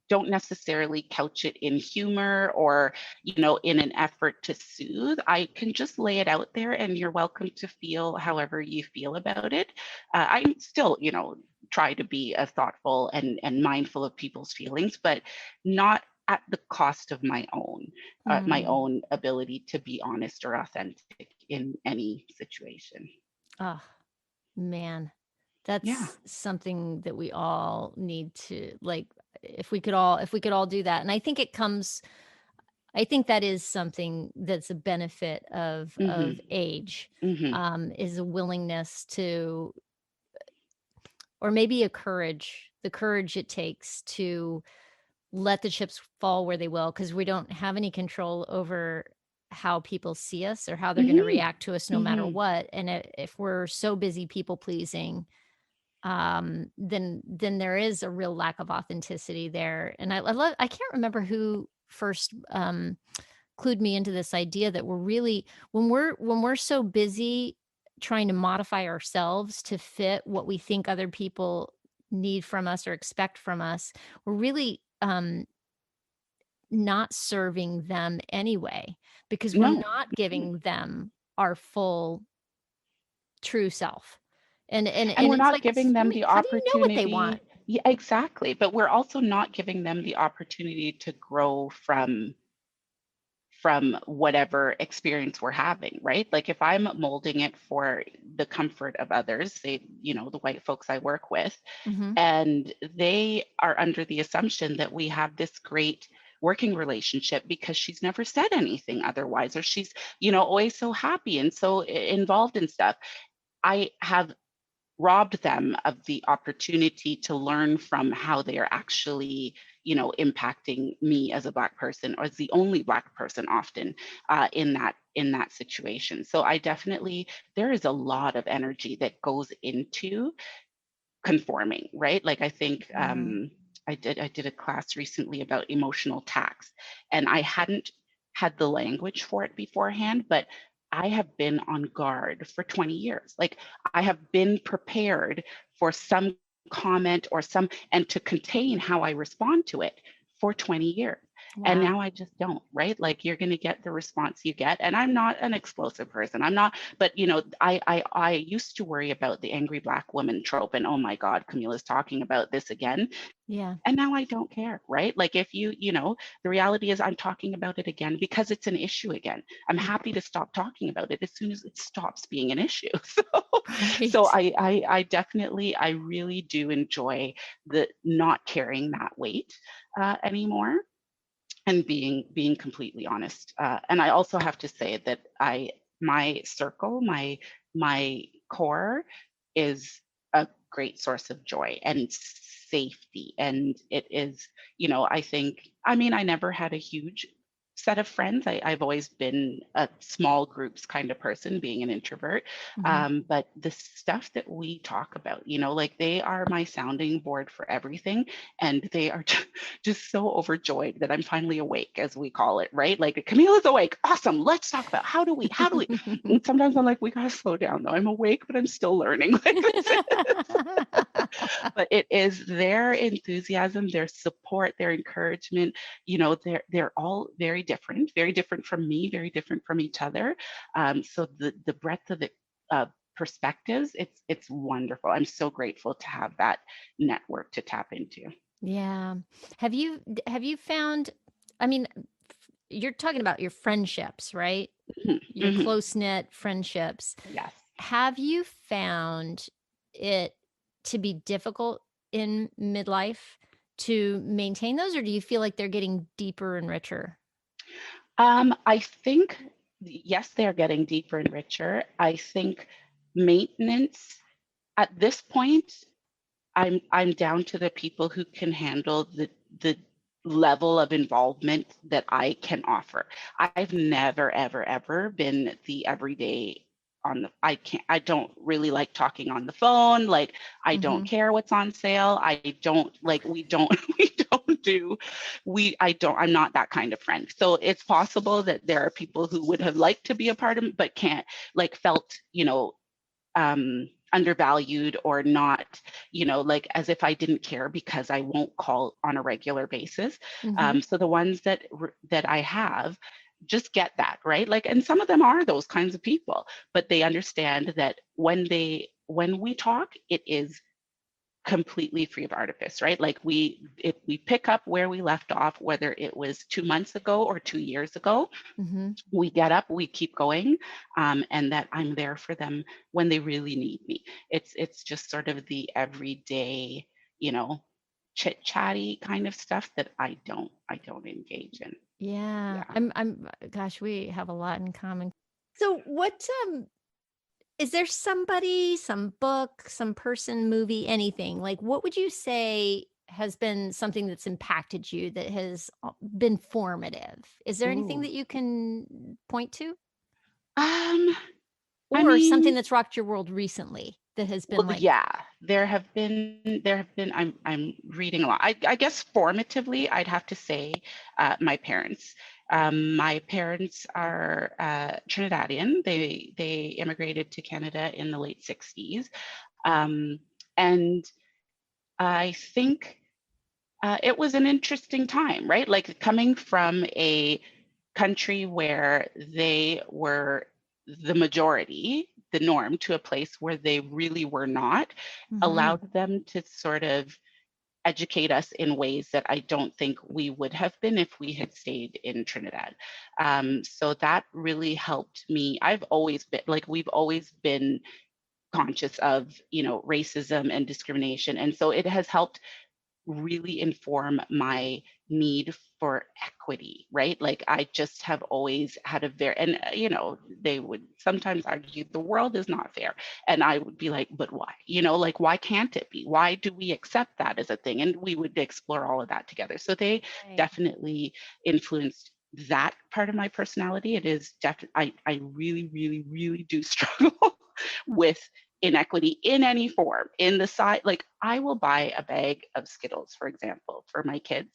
don't necessarily couch it in humor or you know in an effort to soothe. I can just lay it out there, and you're welcome to feel however you feel about it. I'm still you know try to be thoughtful and mindful of people's feelings, but not at the cost of my own ability to be honest or authentic in any situation. Oh, man. Yeah. That's something that we all need to, like, if we could all do that. And I think that is something that's a benefit of Hmm. age, Hmm. is a willingness to, or maybe the courage it takes to let the chips fall where they will, because we don't have any control over how people see us or how they're gonna Hmm. react to us no matter Hmm. what. And if we're so busy people pleasing, then there is a real lack of authenticity there. And I can't remember who first clued me into this idea that we're really, when we're so busy trying to modify ourselves to fit what we think other people need from us or expect from us, we're really not serving them anyway, because we're No. not giving them our full true self. And And and we're it's not like, giving them the how do you know what they want? opportunity. Yeah, exactly. But we're also not giving them the opportunity to grow from whatever experience we're having, right? Like if I'm molding it for the comfort of others, say, the white folks I work with, Mhm. and they are under the assumption that we have this great working relationship because she's never said anything otherwise, or she's, always so happy and so involved in stuff. I have robbed them of the opportunity to learn from how they are actually, impacting me as a Black person, or as the only Black person often in that situation. So I definitely, there is a lot of energy that goes into conforming, right? Like I think Yeah. I did a class recently about emotional tax, and I hadn't had the language for it beforehand, but I have been on guard for 20 years. Like I have been prepared for some comment or some, and to contain how I respond to it for 20 years. And Wow. now I just don't, right? Like you're going to get the response you get. And I'm not an explosive person. I'm not, but I used to worry about the angry Black woman trope, and oh my God, Camila's talking about this again. Yeah. And now I don't care, right? Like if the reality is I'm talking about it again because it's an issue again. I'm happy to stop talking about it as soon as it stops being an issue. So Right. I definitely, I really do enjoy the not carrying that weight anymore, and being completely honest. And I also have to say that my circle, my core is a great source of joy and safety. And it is, I think, I mean, I never had a huge set of friends. I've always been a small groups kind of person, being an introvert. Mhm. But the stuff that we talk about, like they are my sounding board for everything. And they are just so overjoyed that I'm finally awake, as we call it, right? Like Camila's awake. Awesome. Let's talk about how do we, and sometimes I'm like, we gotta slow down though. I'm awake, but I'm still learning. Like this but it is their enthusiasm, their support, their encouragement. They're all very different from me, very different from each other. So the breadth of the perspectives, it's wonderful. I'm so grateful to have that network to tap into. Yeah. Have you found, I mean, you're talking about your friendships, right? Mhm, Your mhm. close-knit friendships. Yes. Have you found it to be difficult in midlife to maintain those, or do you feel like they're getting deeper and richer? I think, yes, they're getting deeper and richer. I think maintenance at this point, I'm down to the people who can handle the level of involvement that I can offer. I've never, ever, ever been the everyday I don't really like talking on the phone. Like I don't Mhm. care what's on sale. I don't like, we don't, we don't do, I'm not that kind of friend. So it's possible that there are people who would have liked to be a part of it, but can't, like felt, undervalued or not, like as if I didn't care because I won't call on a regular basis. Mhm. So the ones that I have just get that, right? Like, and some of them are those kinds of people, but they understand that when we talk, it is completely free of artifice, right? Like if we pick up where we left off, whether it was 2 months ago or 2 years ago, Mm-hmm. we get up, we keep going, and that I'm there for them when they really need me. It's just sort of the everyday, you know, chit chatty kind of stuff that I don't engage in. Yeah. Yeah. Gosh, we have a lot in common. So is there somebody, some book, some person, movie, anything? Like, what would you say has been something that's impacted you that has been formative? Is there anything Ooh. that you can point to? Um, I Or something mean, that's rocked your world recently that has been well, like, yeah, there have been, I'm reading a lot. I guess formatively, I'd have to say my parents. My parents are Trinidadian. They immigrated to Canada in the late 60s. Um, and I think it was an interesting time, right? Like coming from a country where they were the majority, the norm, to a place where they really were not, mhm, allowed them to sort of educate us in ways that I don't think we would have been if we had stayed in Trinidad. So that really helped me. I've always been like, we've always been conscious of, racism and discrimination. And so it has helped really inform my need for equity, right? Like I just have always had a very, and they would sometimes argue the world is not fair. And I would be like, but why? Like, why can't it be? Why do we accept that as a thing? And we would explore all of that together. So they right. definitely influenced that part of my personality. It is definitely, I really, really, really do struggle with inequity in any form. In the side, like I will buy a bag of Skittles, for example, for my kids,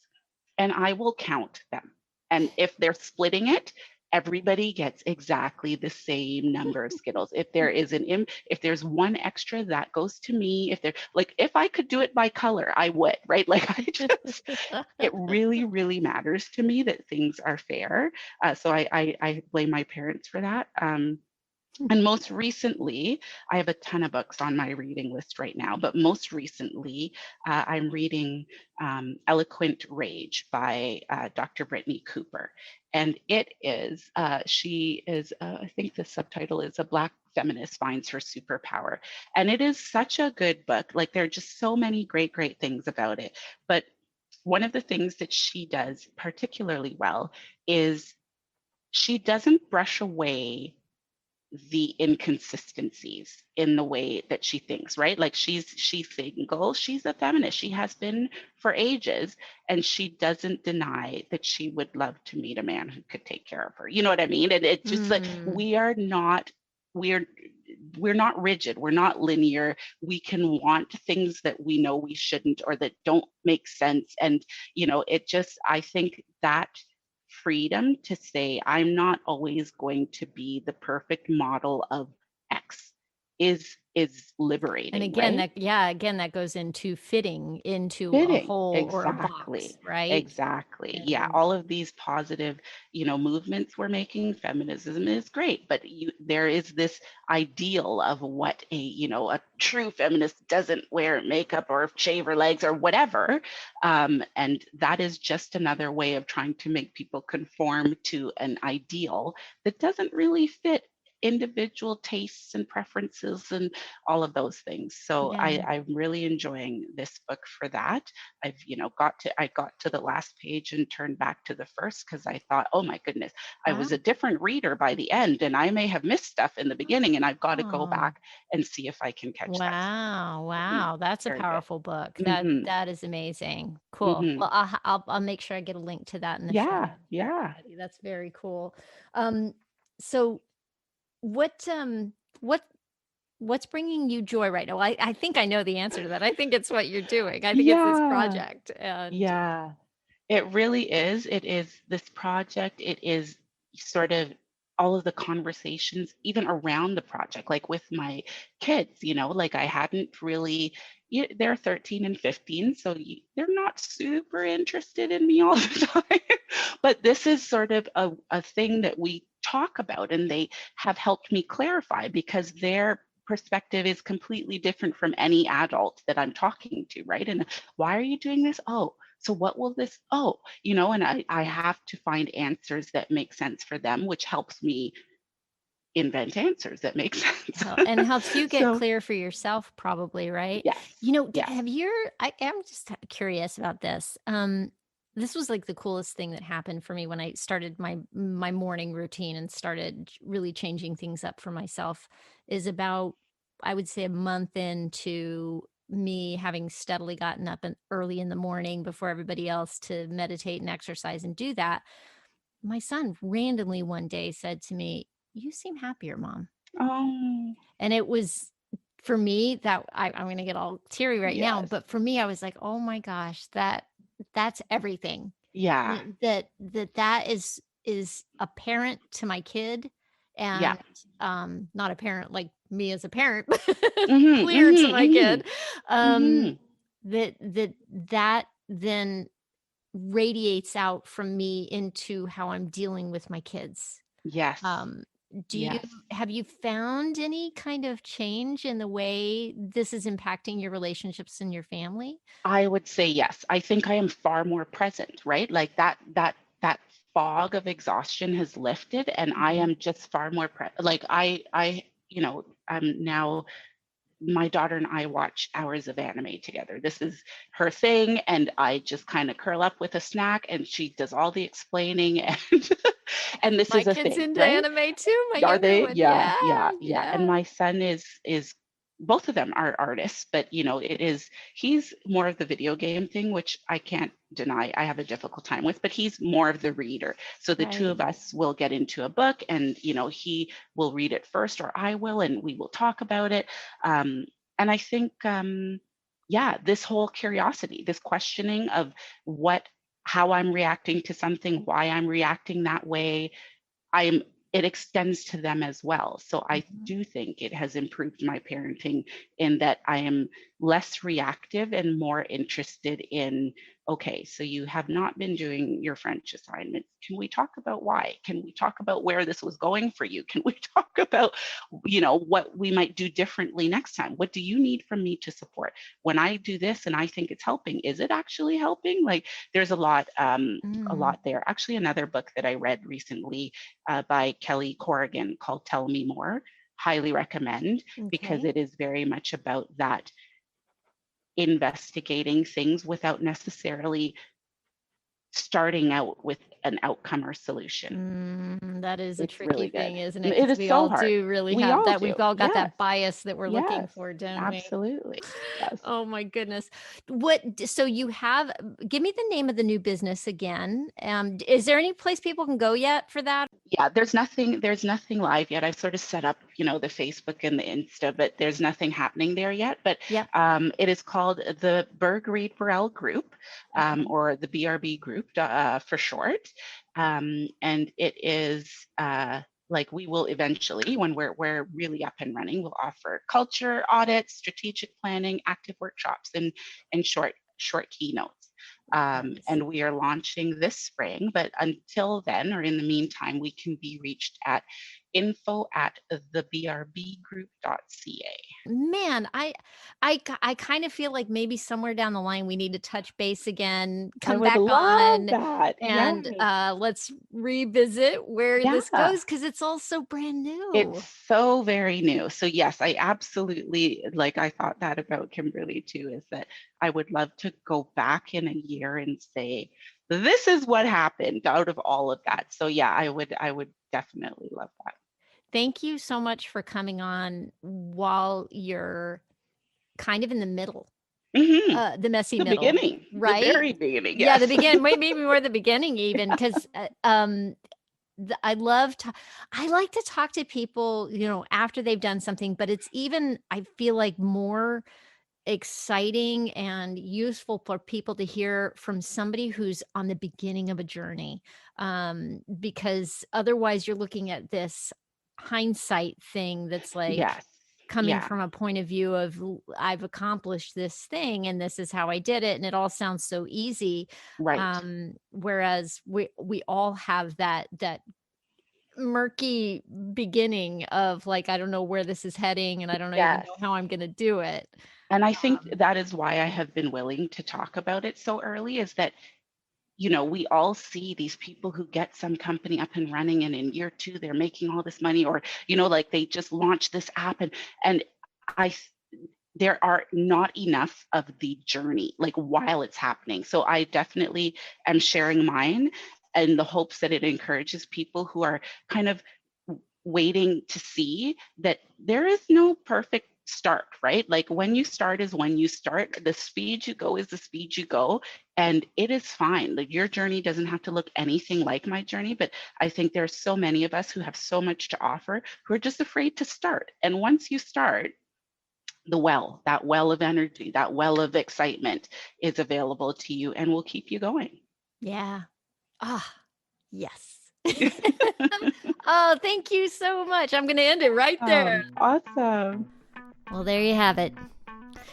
and I will count them. And if they're splitting it, everybody gets exactly the same number of Skittles. If there is if there's one extra, that goes to me. If I could do it by color, I would, right? Like it really, really matters to me that things are fair. So I blame my parents for that. And most recently, I have a ton of books on my reading list right now, but most recently, I'm reading Eloquent Rage by Dr. Brittany Cooper. And she is, I think the subtitle is A Black Feminist Finds Her Superpower. And it is such a good book. Like, there are just so many great, great things about it. But one of the things that she does particularly well is she doesn't brush away the inconsistencies in the way that she thinks, right? Like she's single, she's a feminist, she has been for ages, and she doesn't deny that she would love to meet a man who could take care of her. You know what I mean? And it's just like Mm, we're we're not rigid, we're not linear. We can want things that we know we shouldn't or that don't make sense. And it just, I think that freedom to say, I'm not always going to be the perfect model of X is and liberating, again, right? that goes into fitting into a Fitting. hole or a box, Exactly. right? Exactly. Yeah. And All of these positive, movements we're making, feminism is great, but there is this ideal of what a true feminist doesn't wear makeup or shave her legs or whatever. And that is just another way of trying to make people conform to an ideal that doesn't really fit individual tastes and preferences and all of those things. So yeah. I'm really enjoying this book for that. I got to the last page and turned back to the first because I thought, oh my goodness, I Wow. was a different reader by the end, and I may have missed stuff in the beginning, and I've got to go Oh. back and see if I can catch that stuff. Wow, Mhm. wow, that's a Very good. powerful book. Hmm. That is amazing. Cool. Hmm. Well, I'll make sure I get a link to that in the show Yeah, notes for yeah. everybody. That's very cool. Um, so what what what's bringing you joy right now? I think I know the answer to that. I think it's what you're doing. I think it's this Yeah, project and yeah. It really is. It is this project. It is sort of all of the conversations, even around the project, like with my kids, like I hadn't really, they're 13 and 15, so they're not super interested in me all the time. But this is sort of a thing that we talk about, and they have helped me clarify because they're perspective is completely different from any adult that I'm talking to, right? And why are you doing this? Oh, so what will this, oh, and I have to find answers that make sense for them, which helps me invent answers that make sense. And helps you get So clear for yourself probably, right? yes, yes. Have you I am just curious about this. This was like the coolest thing that happened for me when I started my morning routine and started really changing things up for myself is about, I would say, a month into me having steadily gotten up and early in the morning before everybody else to meditate and exercise and do that. My son randomly one day said to me, "You seem happier, mom." Oh, And it was for me that I'm gonna get all teary right now, yes. but for me, I was like, "Oh my gosh, that's everything." Yeah. That is a parent to my kid Yeah. and, not a parent like me as a parent, but Mhm, clear to mhm, my mhm, kid, um, mhm. that then radiates out from me into how I'm dealing with my kids. Yes. Um, do you Yes. have you found any kind of change in the way this is impacting your relationships in your family? I would say yes. I think I am far more present, right? Like that fog of exhaustion has lifted and I Mhm. am just far more like I'm now my daughter and I watch hours of anime together. This is her thing and I just kind of curl up with a snack and she does all the explaining and and this My is a kid's thing, into right? anime too, my Are younger they? one. Yeah, Yeah, yeah, yeah. And yeah. my son is both of them are artists, but he's more of the video game thing, which I can't deny I have a difficult time with, but he's more of the reader. So the two Right. of us will get into a book and he will read it first or I will, and we will talk about it. Um, and I think yeah, this whole curiosity, this questioning of how I'm reacting to something, why I'm reacting that way, I'm it extends to them as well. So I Mhm. do think it has improved my parenting in that I am less reactive and more interested in, okay, so you have not been doing your French assignments. Can we talk about why? Can we talk about where this was going for you? Can we talk about, what we might do differently next time? What do you need from me to support? When I do this and I think it's helping, is it actually helping? Like there's a Mm, lot there. Actually, another book that I read recently by Kelly Corrigan called Tell Me More. Highly recommend because okay. it is very much about that investigating things without necessarily starting out with an outcome or solution. That is a It's tricky really good. thing, isn't it? It Because is we so all hard. do really We have all that. do. We've all got Yes. that bias that we're looking Yes. for, don't we? Absolutely. Yes. Oh my goodness. So you have, give me the name of the new business again. Is there any place people can go yet for that? Yeah, there's nothing live yet. I've sort of set up, the Facebook and the Insta, but there's nothing happening there yet. But Yep. it is called the Berg Reid-Burrell Group, Okay. or the BRB Group for short. And it is like we will eventually, when we're really up and running, we'll offer culture audits, strategic planning, active workshops, and short keynotes. Nice. And we are launching this spring. But until then, or in the meantime, we can be reached at info@thebrbgroup.ca. Man, I kind of feel like maybe somewhere down the line we need to touch base again, I come would back love on, that. Yes. and let's revisit where this Yeah. goes because it's all so brand It's new. so very new. So yes, I absolutely like I thought that about Kimberly too, is that I would love to go back in a year and say, this is what happened out of all of that. So yeah, I would definitely love that. Thank you so much for coming on while you're kind of in the middle, Hmm. the messy The middle, beginning, the right? very beginning, Yeah, the yes. begin maybe more the beginning even, 'cause, I love to I like to talk to people, after they've done something, but it's even, I feel like, more exciting and useful for people to hear from somebody who's on the beginning of a journey, because otherwise you're looking at this hindsight thing that's like Yes. coming Yeah. from a point of view of I've accomplished this thing and this is how I did it and it all sounds so easy. Right. Whereas we all have that murky beginning of like, I don't know where this is heading and I don't even Yes. know how I'm going to do it. And I think Um, that is why I have been willing to talk about it so early, is that, we all see these people who get some company up and running, and in year two, they're making all this money, or, like they just launched this app, and I there are not enough of the journey, like while it's happening. So I definitely am sharing mine in the hopes that it encourages people who are kind of waiting to see that there is no perfect start, right? Like when you start is when you start. The speed you go is the speed you go. And it is fine. Like your journey doesn't have to look anything like my journey. But I think there's so many of us who have so much to offer who are just afraid to start. And once you start, that well of energy, that well of excitement is available to you and will keep you going. yeah. Ah, yes. Oh, thank you so much. I'm going to end it right there. Awesome. Well, there you have it.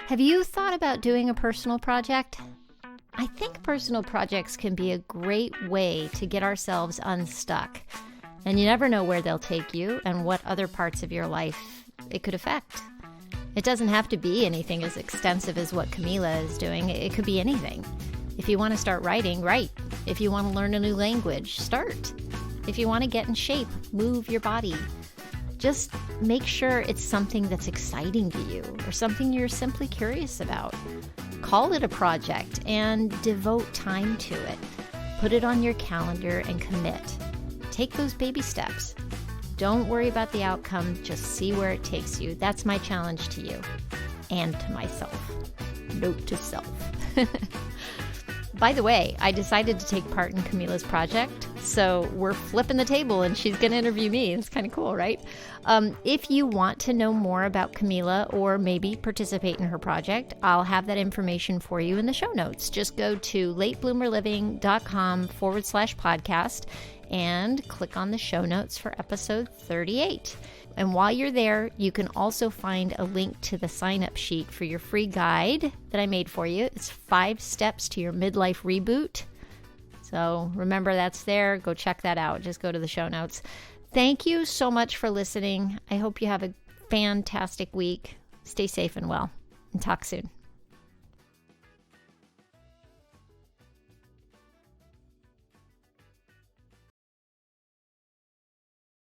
Have you thought about doing a personal project? I think personal projects can be a great way to get ourselves unstuck. And you never know where they'll take you and what other parts of your life it could affect. It doesn't have to be anything as extensive as what Kamilah is doing. It could be anything. If you want to start writing, write. If you want to learn a new language, start. If you want to get in shape, move your body. Just make sure it's something that's exciting to you or something you're simply curious about. Call it a project and devote time to it. Put it on your calendar and commit. Take those baby steps. Don't worry about the outcome, just see where it takes you. That's my challenge to you and to myself. Note to self. By the way, I decided to take part in Kamilah's project, so we're flipping the table and she's going to interview me. It's kind of cool, right? If you want to know more about Kamilah or maybe participate in her project, I'll have that information for you in the show notes. Just go to latebloomerliving.com/podcast and click on the show notes for episode 38. And while you're there, you can also find a link to the sign-up sheet for your free guide that I made for you. It's 5 steps to your midlife reboot. So remember, that's there. Go check that out. Just go to the show notes. Thank you so much for listening. I hope you have a fantastic week. Stay safe and well, and talk soon.